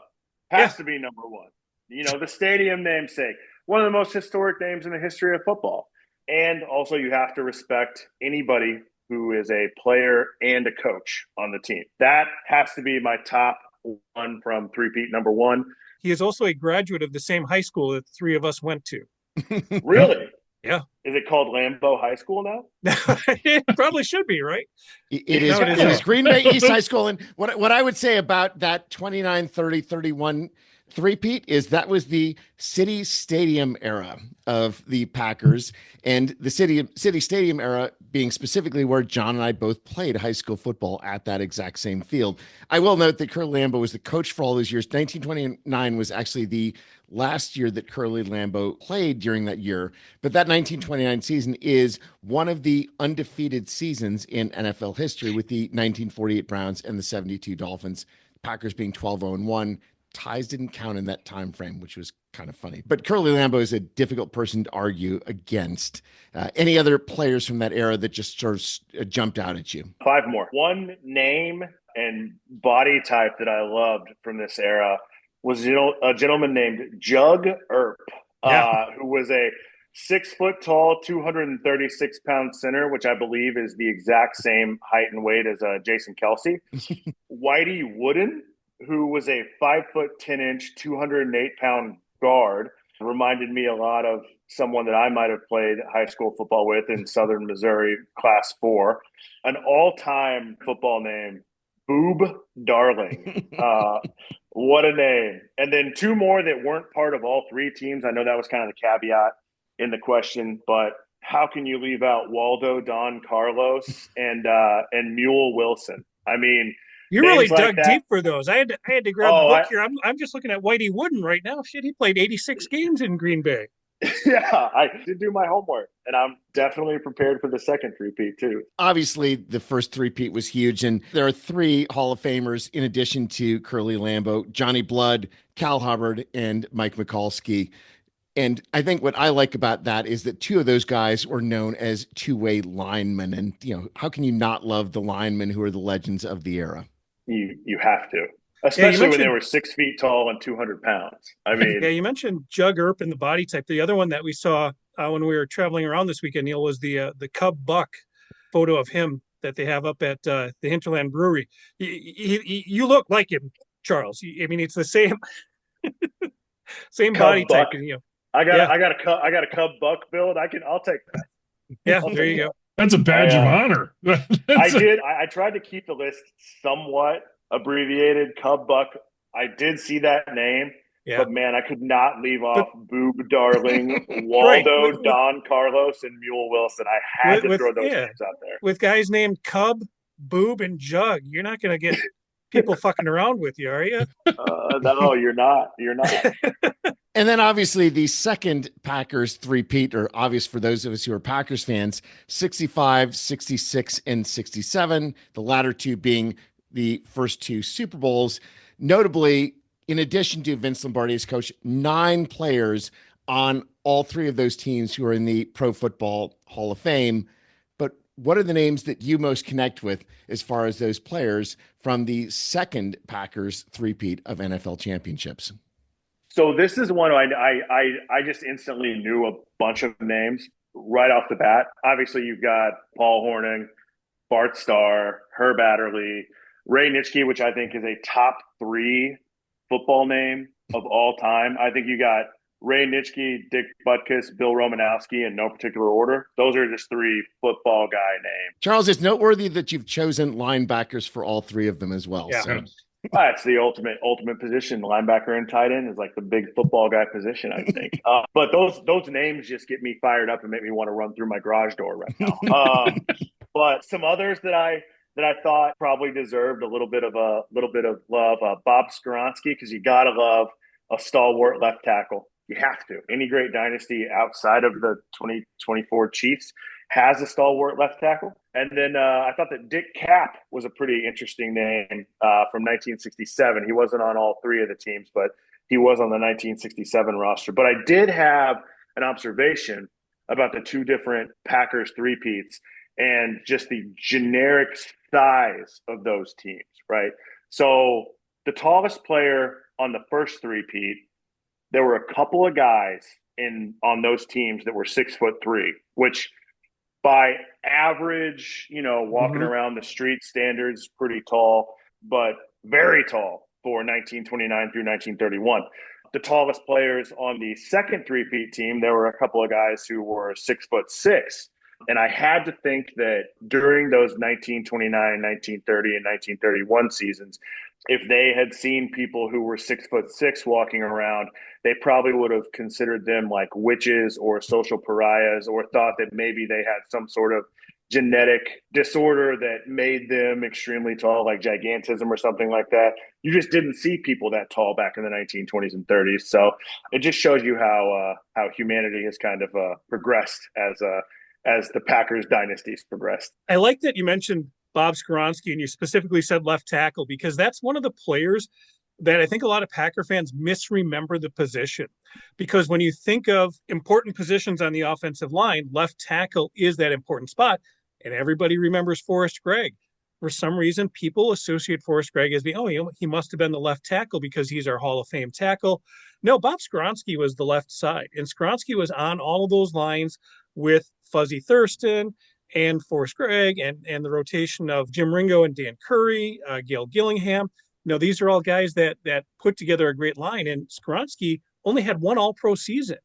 has to be number one. The stadium namesake, one of the most historic names in the history of football. And also you have to respect anybody who is a player and a coach on the team. That has to be my top one from three-peat number one. He is also a graduate of the same high school that the three of us went to. Really? Yeah. Is it called Lambeau High School now? It probably should be, right? It is Green Bay East High School. And what I would say about that 29, 30, 31 three-peat is that was the City Stadium era of the Packers, and the City Stadium era being specifically where John and I both played high school football at that exact same field. I will note that Curly Lambeau was the coach for all those years. 1929 was actually the last year that Curly Lambeau played during that year, but that 1929 season is one of the undefeated seasons in NFL history, with the 1948 Browns and the 72 Dolphins, Packers being 12-0-1. Ties didn't count in that time frame, which was kind of funny. But Curly Lambeau is a difficult person to argue against. Any other players from that era that just sort of jumped out at you? 5 more. One name and body type that I loved from this era was a gentleman named Jug Earp, who was a 6 foot tall, 236 pound center, which I believe is the exact same height and weight as Jason Kelsey. Whitey Wooden, who was a 5 foot 10 inch, 208 pound guard, reminded me a lot of someone that I might have played high school football with in Southern Missouri, Class 4. An all-time football name, Boob Darling. What a name. And then 2 more that weren't part of all 3 teams. I know that was kind of the caveat in the question, but how can you leave out Waldo Don Carlos and Mule Wilson? I mean, You really names like dug that. deep for those. I had to grab a book here. I'm just looking at Whitey Wooden right now. Shit, he played 86 games in Green Bay. Yeah, I did do my homework, and I'm definitely prepared for the second three-peat too. Obviously, the first three-peat was huge, and there are three Hall of Famers in addition to Curly Lambeau: Johnny Blood, Cal Hubbard, and Mike Mikulski. And I think what I like about that is that two of those guys were known as two-way linemen. And, how can you not love the linemen who are the legends of the era? You have to, Yeah, especially when they were 6 feet tall and 200 pounds. I mean, yeah, you mentioned Jug Earp and the body type. The other one that we saw when we were traveling around this weekend, Neil, was the Cub Buck photo of him that they have up at the Hinterland Brewery. You look like him, Charles. I mean, it's the same Cub body Buck. type. And, I got yeah, I got a Cub Buck build. I'll take that. yeah. I'll There take you that. go. That's a badge of honor. I tried to keep the list somewhat abbreviated. Cub Buck. I did see that name, Yeah, but man, I could not leave but off Boob Darling, right Waldo, Don Carlos, and Mule Wilson. I had to throw those names out there. with guys named Cub, Boob, and Jug. You're not going to get people fucking around with you, are you? No, you're not. You're not. And then obviously the second Packers three-peat are obvious for those of us who are Packers fans: 65, 66, and 67, the latter two being the first two Super Bowls. Notably, in addition to Vince Lombardi as coach, 9 players on all 3 of those teams who are in the Pro Football Hall of Fame. But what are the names that you most connect with as far as those players from the second Packers three-peat of NFL championships? So this is one I just instantly knew a bunch of names right off the bat. Obviously, you've got Paul Hornung, Bart Starr, Herb Adderley, Ray Nitschke, which I think is a top 3 football name of all time. I think you got Ray Nitschke, Dick Butkus, Bill Romanowski in no particular order. Those are just 3 football guy names. Charles, it's noteworthy that you've chosen linebackers for all 3 of them as well. Yeah. So. That's the ultimate position. Linebacker and tight end is like the big football guy position, I think. But those names just get me fired up and make me want to run through my garage door right now. But some others that I thought probably deserved a little bit of love. Bob Skoronski, because you gotta love a stalwart left tackle. You have to. Any great dynasty outside of the 2024 Chiefs has a stalwart left tackle. And then I thought that Dick Cap was a pretty interesting name from 1967. He wasn't on all 3 of the teams, but he was on the 1967 roster. But I did have an observation about the 2 different Packers three-peats and just the generic size of those teams, right? So the tallest player on the first three-peat, there were a couple of guys on those teams that were 6'3", which by average, walking around the street standards, pretty tall, but very tall for 1929 through 1931. The tallest players on the second three-peat team, there were a couple of guys who were 6'6". And I had to think that during those 1929, 1930, and 1931 seasons, if they had seen people who were 6'6" walking around, they probably would have considered them like witches or social pariahs, or thought that maybe they had some sort of genetic disorder that made them extremely tall, like gigantism or something like that. You just didn't see people that tall back in the 1920s and 30s. So it just shows you how humanity has kind of progressed as the Packers dynasties progressed. I like that you mentioned Bob Skoronski and you specifically said left tackle, because that's one of the players that I think a lot of Packer fans misremember the position. Because when you think of important positions on the offensive line, left tackle is that important spot. And everybody remembers Forrest Gregg. For some reason, people associate Forrest Gregg as being, he must have been the left tackle because he's our Hall of Fame tackle. No, Bob Skoronski was the left side. And Skoronski was on all of those lines with Fuzzy Thurston and Forrest Gregg and the rotation of Jim Ringo and Dan Curry, Gail Gillingham. These are all guys that put together a great line. And Skoronski only had 1 All-Pro season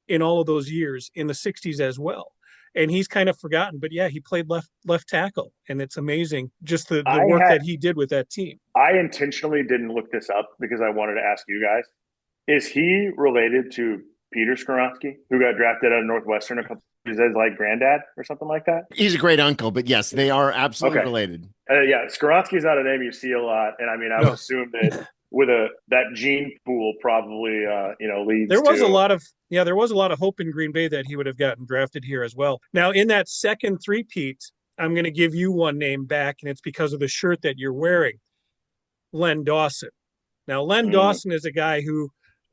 in all of those years in the 60s as well. And he's kind of forgotten. But, yeah, he played left tackle. And it's amazing just the work that he did with that team. I intentionally didn't look this up because I wanted to ask you guys. Is he related to Peter Skoronski, who got drafted out of Northwestern a couple is his like granddad or something like that. He's a great uncle, but yes, they are absolutely Okay. related. Yeah, Skaronski's not a name you see a lot, and I mean, I would No. assume that with that gene pool probably leads There was a to lot of there was a lot of hope in Green Bay that he would have gotten drafted here as well. Now, in that second three-peat, I'm going to give you one name back, and it's because of the shirt that you're wearing, Len Dawson. Now, Len Dawson is a guy who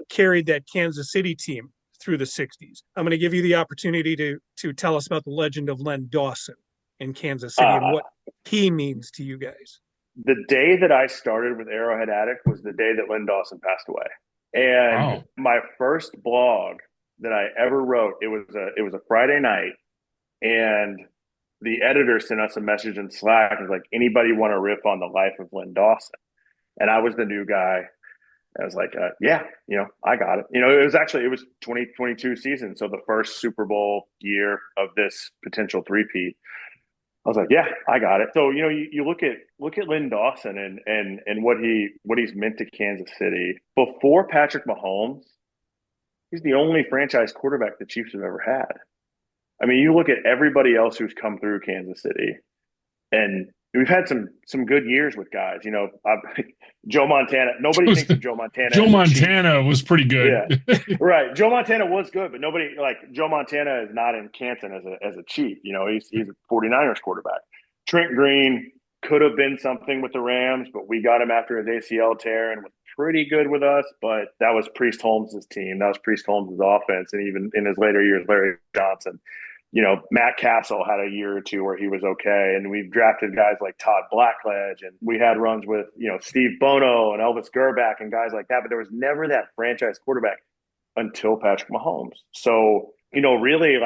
carried that Kansas City team through the 60s. I'm going to give you the opportunity to tell us about the legend of Len Dawson in Kansas City and what he means to you guys. the day that I started with Arrowhead Addict was the day that Lynn Dawson passed away. And my first blog that I ever wrote, it was a Friday night, and the editor sent us a message in Slack. It was like, anybody want to riff on the life of Lynn Dawson? And I was the new guy. I was like, yeah, I got it. It was 2022 season. So the first Super Bowl year of this potential three-peat. I was like, yeah, I got it. So, you look at Lynn Dawson and what he's meant to Kansas City. Before Patrick Mahomes, he's the only franchise quarterback the Chiefs have ever had. I mean, you look at everybody else who's come through Kansas City, and we've had some good years with guys. Joe Montana. Nobody thinks of Joe Montana. Joe Montana was pretty good. Yeah, right. Joe Montana was good, but nobody Joe Montana is not in Canton as a Chief. He's a 49ers quarterback. Trent Green could have been something with the Rams, but we got him after his ACL tear and was pretty good with us. But that was Priest Holmes' team. That was Priest Holmes' offense, and even in his later years, Larry Johnson. Matt Castle had a year or two where he was okay. And we've drafted guys like Todd Blackledge, and we had runs with, Steve Bono and Elvis Gerback and guys like that. But there was never that franchise quarterback until Patrick Mahomes. So, really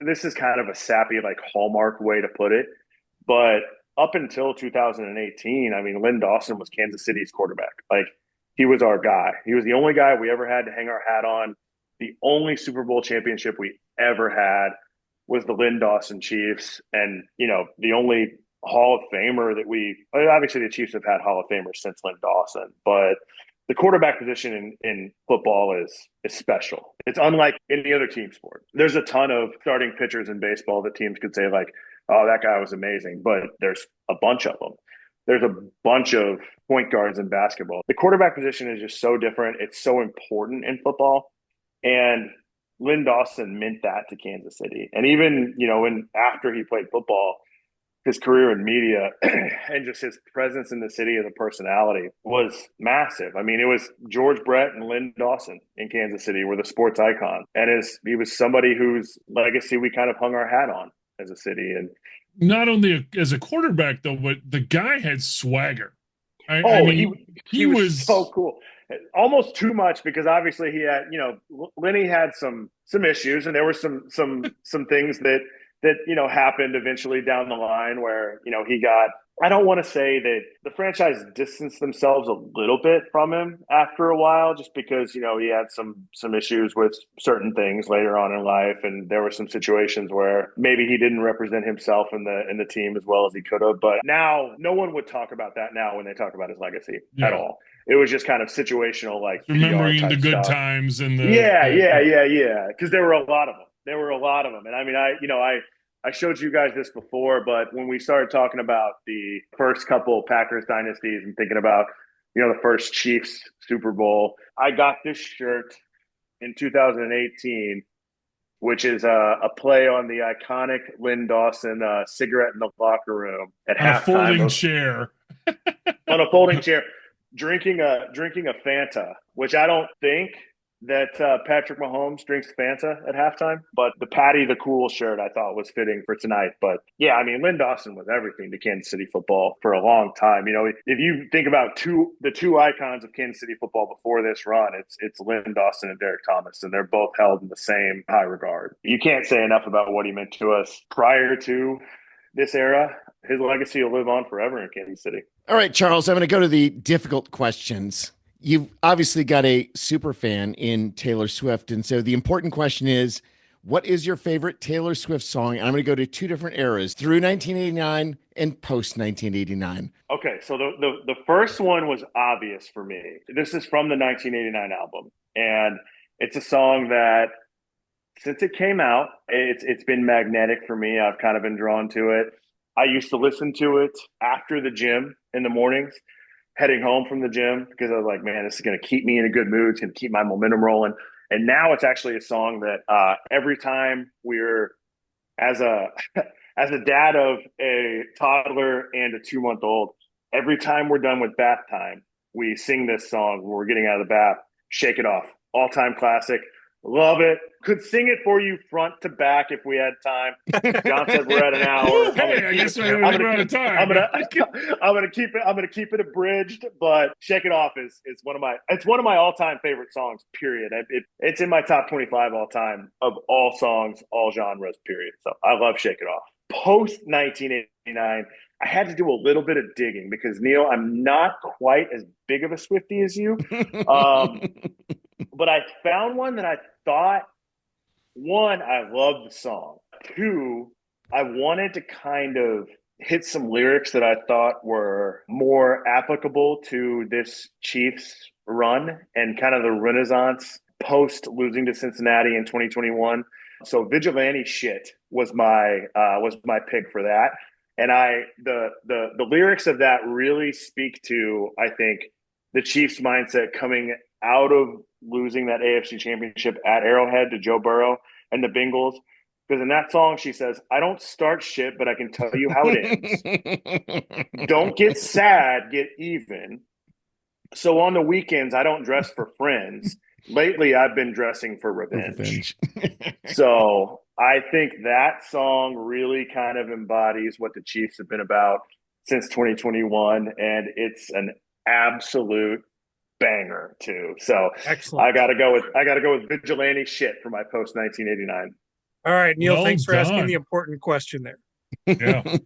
this is kind of a sappy, hallmark way to put it. But up until 2018, I mean, Lynn Dawson was Kansas City's quarterback. He was our guy. He was the only guy we ever had to hang our hat on. The only Super Bowl championship we ever had was the Lynn Dawson Chiefs. And, the only Hall of Famer that obviously the Chiefs have had Hall of Famers since Lynn Dawson, but the quarterback position in football is special. It's unlike any other team sport. There's a ton of starting pitchers in baseball that teams could say oh, that guy was amazing, but there's a bunch of them. There's a bunch of point guards in basketball. The quarterback position is just so different. It's so important in football. And Lynn Dawson meant that to Kansas City. And even, after he played football, his career in media and just his presence in the city as a personality was massive. I mean, it was George Brett and Lynn Dawson in Kansas City were the sports icon. And he was somebody whose legacy we kind of hung our hat on as a city. And not only as a quarterback, though, but the guy had swagger. He was so cool. Almost too much, because obviously he had, Lenny had some issues, and there were some things that happened eventually down the line where, he got, I don't want to say that the franchise distanced themselves a little bit from him after a while, just because, he had some issues with certain things later on in life. And there were some situations where maybe he didn't represent himself in the team as well as he could have. But now no one would talk about that now when they talk about his legacy at all. It was just kind of situational, remembering the good stuff. times and the because there were a lot of them. And I mean, I showed you guys this before, but when we started talking about the first couple Packers dynasties and thinking about, the first Chiefs Super Bowl, I got this shirt in 2018, which is a play on the iconic Lynn Dawson cigarette in the locker room at halftime. A folding chair. On a folding chair, drinking a Fanta, which I don't think that Patrick Mahomes drinks Fanta at halftime, but the Patty the Cool shirt I thought was fitting for tonight. But yeah, I mean, Lynn Dawson was everything to Kansas City football for a long time. If you think about the two icons of Kansas City football before this run, it's Lynn Dawson and Derek Thomas, and they're both held in the same high regard. You can't say enough about what he meant to us prior to this era. His legacy will live on forever in Kansas City. All right, Charles, I'm going to go to the difficult questions. You've obviously got a super fan in Taylor Swift. And so the important question is, what is your favorite Taylor Swift song? And I'm going to go to two different eras, through 1989 and post 1989. Okay, so the first one was obvious for me. This is from the 1989 album. And it's a song that since it came out, it's been magnetic for me. I've kind of been drawn to it. I used to listen to it after the gym in the mornings, heading home from the gym, because I was like, man, this is going to keep me in a good mood. It's going to keep my momentum rolling. And now it's actually a song that every time we're as a as a dad of a toddler and a 2-month old, every time we're done with bath time, we sing this song when we're getting out of the bath. Shake It Off, all time classic. Love it. Could sing it for you front to back if we had time. John said we're at an hour. Hey, I guess we're out of time. I'm gonna keep it abridged, but Shake It Off is one of my all time favorite songs. Period. It's in my top 25 all time of all songs, all genres. Period. So I love Shake It Off. Post 1989, I had to do a little bit of digging because Neil, I'm not quite as big of a Swiftie as you. But I found one that I thought, one, I loved the song. Two, I wanted to kind of hit some lyrics that I thought were more applicable to this Chiefs run and kind of the renaissance post losing to Cincinnati in 2021. So vigilante shit was my pick for that. And the lyrics of that really speak to, I think, the Chiefs mindset coming out of losing that AFC championship at Arrowhead to Joe Burrow and the Bengals. Because in that song, she says, I don't start shit, but I can tell you how it ends. Don't get sad, get even. So on the weekends, I don't dress for friends. Lately, I've been dressing for revenge. So I think that song really kind of embodies what the Chiefs have been about since 2021. And it's an absolute banger too. So excellent. I gotta go with vigilante shit for my post 1989. All right, Neil, thanks for asking the important question there. Yeah.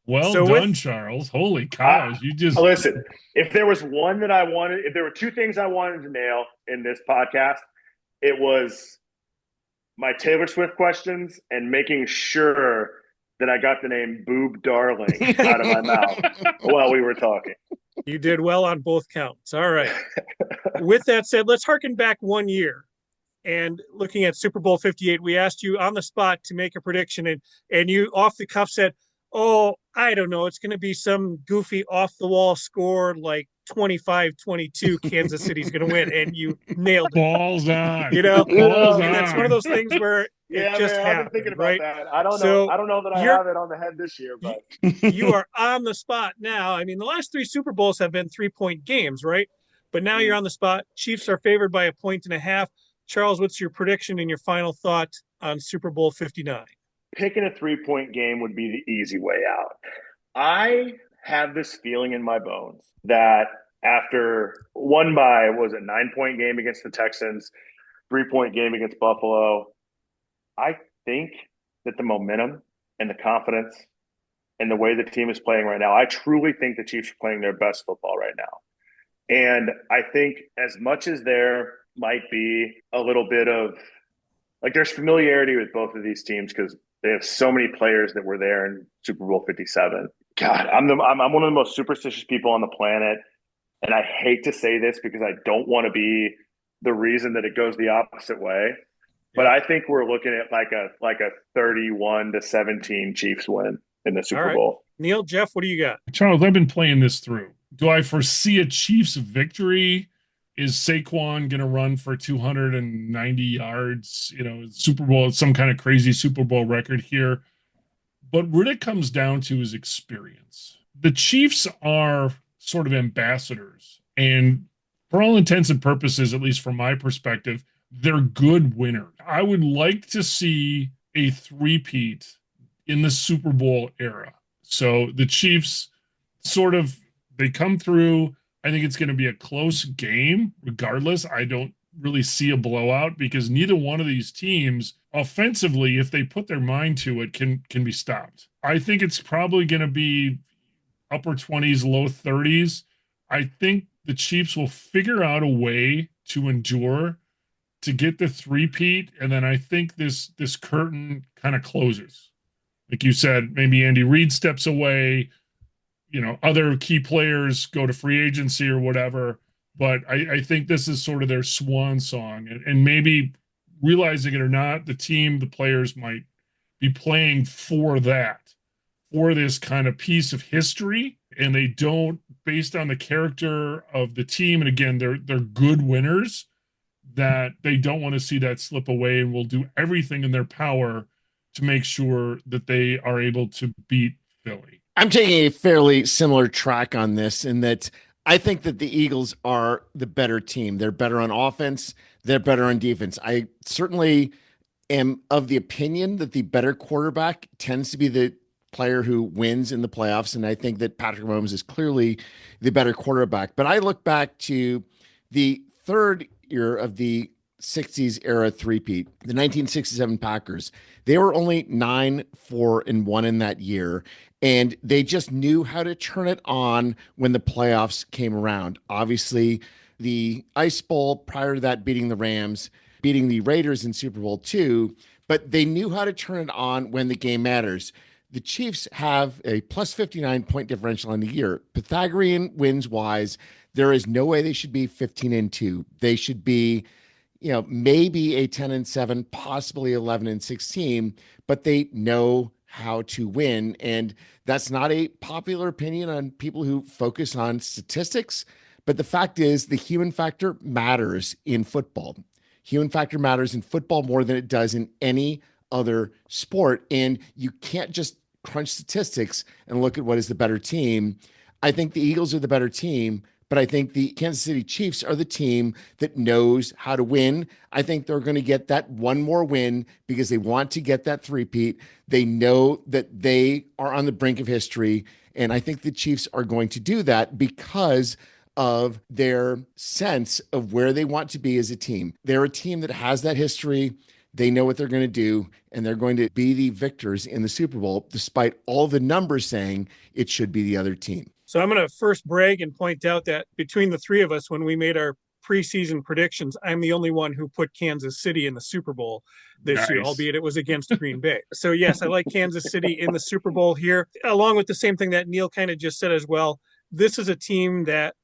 Well done, Charles. Holy cows. You just listen, if there was one that if there were two things I wanted to nail in this podcast, it was my Taylor Swift questions and making sure that I got the name Boob Darling out of my mouth while we were talking. You did well on both counts. All right. With that said, let's harken back 1 year. And looking at Super Bowl 58, we asked you on the spot to make a prediction. And you off the cuff said, oh, I don't know. It's going to be some goofy off-the-wall score like 25-22. Kansas City's going to win. And you nailed it. Balls on. Balls on. That's one of those things where it just happened. I've been thinking about right? that. I don't know that I have it on the head this year, but you are on the spot now. I mean, the last 3 Super Bowls have been 3-point games, right? But now you're on the spot. Chiefs are favored by 1.5. Charles, what's your prediction and your final thought on Super Bowl 59? Picking a 3-point game would be the easy way out. I have this feeling in my bones that after won by, was it 9-point game against the Texans, 3-point game against Buffalo, I think that the momentum and the confidence and the way the team is playing right now, I truly think the Chiefs are playing their best football right now. And I think as much as there might be a little bit of, like, there's familiarity with both of these teams because they have so many players that were there in Super Bowl 57. God, I'm one of the most superstitious people on the planet. And I hate to say this because I don't want to be the reason that it goes the opposite way. But I think we're looking at like a 31-17 Chiefs win in the Super Bowl. Neil, Jeff, what do you got? Charles, I've been playing this through. Do I foresee a Chiefs victory? Is Saquon going to run for 290 yards? Super Bowl, some kind of crazy Super Bowl record here. But what it comes down to is experience. The Chiefs are sort of ambassadors. And for all intents and purposes, at least from my perspective, they're good winners. I would like to see a three-peat in the Super Bowl era. So the Chiefs they come through. I think it's going to be a close game regardless. I don't really see a blowout because neither one of these teams offensively, if they put their mind to it, can be stopped. I think it's probably going to be upper 20s, low 30s. I think the Chiefs will figure out a way to endure to get the three-peat, and then I think this curtain kind of closes. Like you said, maybe Andy Reid steps away, other key players go to free agency or whatever. But I think this is sort of their swan song. And maybe realizing it or not, the players might be playing for this kind of piece of history, and they don't, based on the character of the team. And again, they're good winners, that they don't want to see that slip away, and will do everything in their power to make sure that they are able to beat Philly. I'm taking a fairly similar track on this, in that I think that the Eagles are the better team. They're better on offense. They're better on defense. I certainly am of the opinion that the better quarterback tends to be the player who wins in the playoffs. And I think that Patrick Mahomes is clearly the better quarterback. But I look back to the third year of the 60s era threepeat, the 1967 Packers. They were only 9-4-1 in that year, and they just knew how to turn it on when the playoffs came around. Obviously, the Ice Bowl prior to that, beating the Rams, beating the Raiders in Super Bowl II, but they knew how to turn it on when the game matters. The Chiefs have a plus 59 point differential on the year. Pythagorean wins wise, there is no way they should be 15-2. They should be, maybe a 10-7, possibly 11-16, but they know how to win. And that's not a popular opinion on people who focus on statistics. But the fact is, the human factor matters in football. Human factor matters in football more than it does in any other sport. And you can't just crunch statistics and look at what is the better team. I think the Eagles are the better team, but I think the Kansas City Chiefs are the team that knows how to win. I think they're going to get that one more win because they want to get that three-peat. They know that they are on the brink of history. And I think the Chiefs are going to do that because of their sense of where they want to be as a team. They're a team that has that history. They know what they're going to do, and they're going to be the victors in the Super Bowl, despite all the numbers saying it should be the other team. So I'm going to first brag and point out that between the three of us, when we made our preseason predictions, I'm the only one who put Kansas City in the Super Bowl this year, albeit it was against Green Bay. So yes, I like Kansas City in the Super Bowl here, along with the same thing that Neil kind of just said as well. This is a team that,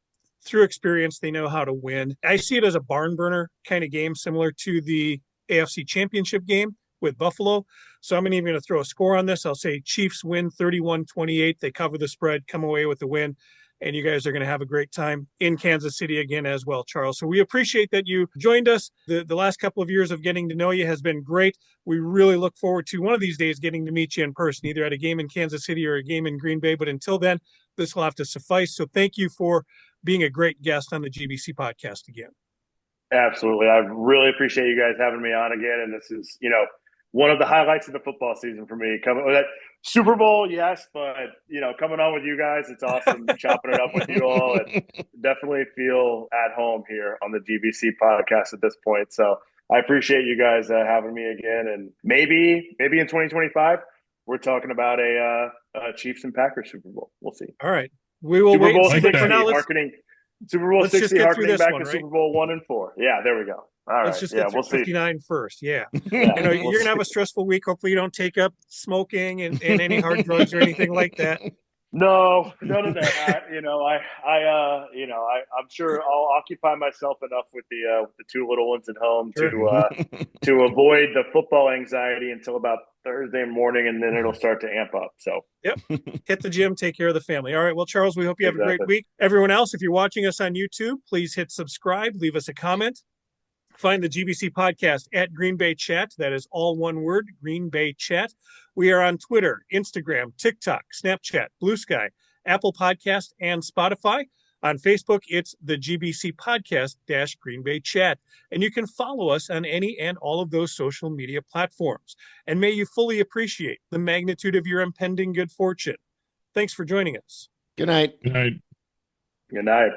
through experience, they know how to win. I see it as a barn burner kind of game, similar to the AFC Championship game with Buffalo. So I'm even going to throw a score on this. I'll say Chiefs win 31-28. They cover the spread, come away with the win, and you guys are going to have a great time in Kansas City again as well, Charles. So we appreciate that you joined us. The last couple of years of getting to know you has been great. We really look forward to one of these days getting to meet you in person, either at a game in Kansas City or a game in Green Bay. But until then, this will have to suffice. So thank you for being a great guest on the GBC podcast again. Absolutely. I really appreciate you guys having me on again. And this is, one of the highlights of the football season for me. Coming with that Super Bowl, yes, but coming on with you guys, it's awesome chopping it up with you all, and definitely feel at home here on the GBC podcast at this point. So I appreciate you guys having me again, and maybe in 2025 we're talking about a Chiefs and Packers Super Bowl. We'll see. All right, we will Super wait. Bowl And see, 60, for now, Super Bowl 60, harkening back one, to right? Super Bowl 1 and 4. Yeah, there we go. All right. Let's just get through 59 first. Yeah. Yeah, you're going to have a stressful week. Hopefully you don't take up smoking and any hard drugs or anything like that. No, none of that. I'm sure I'll occupy myself enough with the two little ones at home to avoid the football anxiety until about Thursday morning, and then it'll start to amp up. So, yep, hit the gym, take care of the family. All right, well, Charles, we hope you have a great week. Everyone else, if you're watching us on YouTube, please hit subscribe, leave us a comment. Find the GBC podcast at Green Bay Chat. That is all one word, Green Bay Chat. We are on Twitter, Instagram, TikTok, Snapchat, Blue Sky, Apple Podcast, and Spotify. On Facebook, it's the GBC Podcast - Green Bay Chat. And you can follow us on any and all of those social media platforms. And may you fully appreciate the magnitude of your impending good fortune. Thanks for joining us. Good night. Good night. Good night.